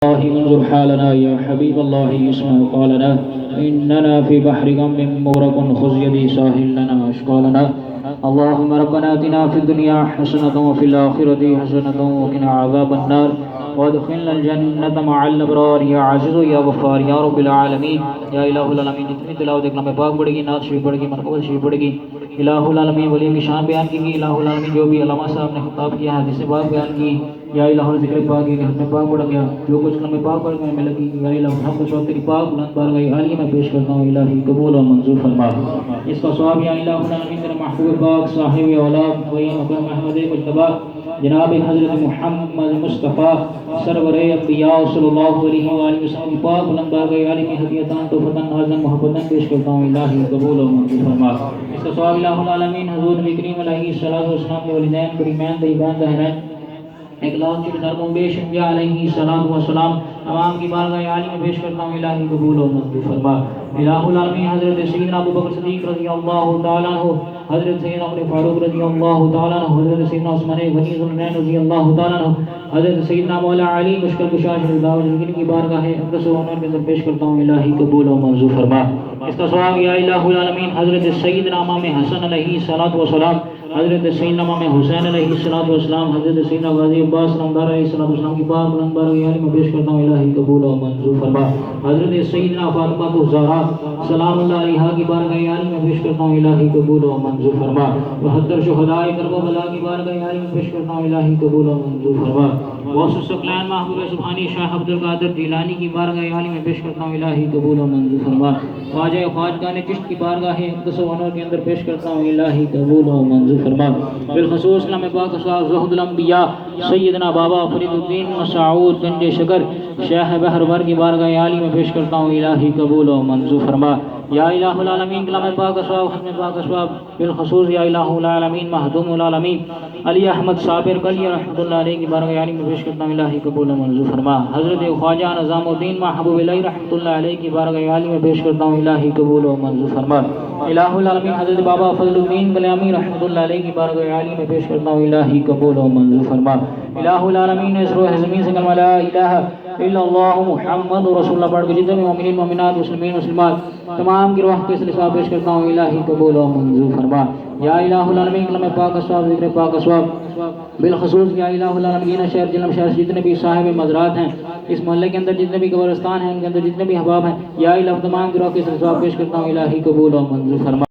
الله انظر حالنا يا حبيب الله اسمع قالنا إننا في بحر غم مغرق خذ يدي ساحل لنا أشقالنا اللهم ربنا آتنا في الدنيا حسنة وفي الآخرة حسنة وقنا عذاب النار وادخلنا الجنة مع الأبرار يا عزيز يا غفار يا رب العالمین یا الہ العالمین. جتنی تلاوت کلام پاک پڑھے گی، نعت شریف پڑھے گی، مرقبت شریف پڑھے گی، الہ العالمین ولی کی شان بیان کی گی. الہ العالمین جو بھی علامہ صاحب نے خطاب کیا ہے، حدیث پاک بیان کی، یا الہ ذکر پاک کی حدیث پاک پڑھا گیا، جو کچھ کلام پاک پڑھ میں لگی، یا الہ ہم کو سب تیری پاک بلند بارگاہ عالی میں پیش کرتا ہوں. الہی قبول و منظور فرما. اس کا ثواب یا الہ العالمین تیرے محبوب پاک صاحب اولاد وہی مقام محمد مجتبی جناب حضرت محمد مصطفیٰ سرور انبیاء صلی اللہ علیہ وآلہ وسلم پاک بلند بارگاہ عالی میں ہدیتاً تحفتاً نازلاً محبتاً پیش کرتا ہوں. الہی قبول و منظور فرما. اس کا ثواب الہ العالمین حضور نبی کریم علیہ الصلوۃ والسلام کے والدین کریمین طیبین طاہرین ایک لاکھ چھ ہزار بیش انبیاء علیہ الصلوۃ والسلام تمام کی بارگاہ عالی میں پیش کرتا ہوں. الہی قبول و منظور فرما. الہ العالمین حضرت سیدنا ابو بکر صدیق رضی اللہ تعالیٰ عنہ، حضرت سیدنا عمر فاروق رضی اللہ تعالیٰ عنہ، حضرت سیدنا عثمان غنی ذو النورین رضی اللہ تعالیٰ عنہ، حضرت سیدنا مولا علی مشکل کشا شریف داؤد کی بارگاہ اقدس و انور کے اندر پیش کرتا ہوں. الہی قبول و منظور فرما. اس کا ثواب یا الہ العالمین حضرت سیدنا امام حسن علیہ الصلوۃ والسلام، حضرت سیدنا امام حسین علیہ الصلوۃ والسلام، حضرت سیدنا غازی عباس نامدار علیہ الصلوۃ والسلام کی پاک بلند بارگاہ عالی میں پیش کرتا ہوں. الہی قبول و منظور فرما. حضرت سیدنا فاطمہ الزہرا سلام اللہ علیہا کی بارگاہ عالی میں پیش کرتا ہوں. الہی قبول و منظور فرما. 72 شہداء کربلا کی بارگاہ عالی میں پیش کرتا ہوں. الہی قبول و منظور فرما. غوث الثقلین محبوب سبحانی شاہ عبد القادر جیلانی کی بارگاہ عالی میں پیش کرتا ہوں. الہی قبول و منظور فرما. خواجہ خواجگان چشت کی بارگاہ اقدس و انور کے اندر پیش کرتا ہوں. الہی قبول و منظور فرما. بالخصوص کلام پاک صاحب زہد الانبیاء سیدنا بابا فرید الدین مسعود گنج شکر شیخ بہرور کی بارگاہ عالی میں پیش کرتا ہوں. الہی قبول و منظور فرما. یا الہ العالمین کلام پاک صاحب ختم پاک صاحب بالخصوص یا الہ العالمین مہدوم العالمین علی احمد صابر کلی رحمۃ اللہ علیہ کی بارگاہ عالی میں پیش کرتا ہوں. الہی قبول و منظور فرما. حضرت خواجہ نظام الدین محبوب اللہ رحمۃ اللہ علیہ کی بارگاہ عالی میں پیش کرتا ہوں. الہی قبول و منظور فرما. الہ العالمین حضرت بابا فضل الدین کلیامی رحمۃ اللہ علیہ کی بارگاہ عالی میں پیش کرتا ہوں. الہی قبول و منظور فرما. الہ العالمین اس روح زمین سے کلمہ لا الہ الا اللہ محمد رسول اللہ پڑھ کے جتنے بھی مومنین مومنات مسلمین مسلمات تمام کی روح کے سلسلہ پیش کرتا ہوں. الہی قبول و منظور فرما. یا الہ العالمین کلام پاک اسواب ذکر پاک اسواب بالخصوص یا الہ العالمین شہر جلم شہر جتنے بھی صاحب مزارات ہیں، اس محلے کے اندر جتنے بھی قبرستان ہیں، ان کے اندر جتنے بھی احباب ہیں، یا الہ تمام کی روح کے سلسلہ پیش کرتا ہوں. الہی قبول و منظور فرما.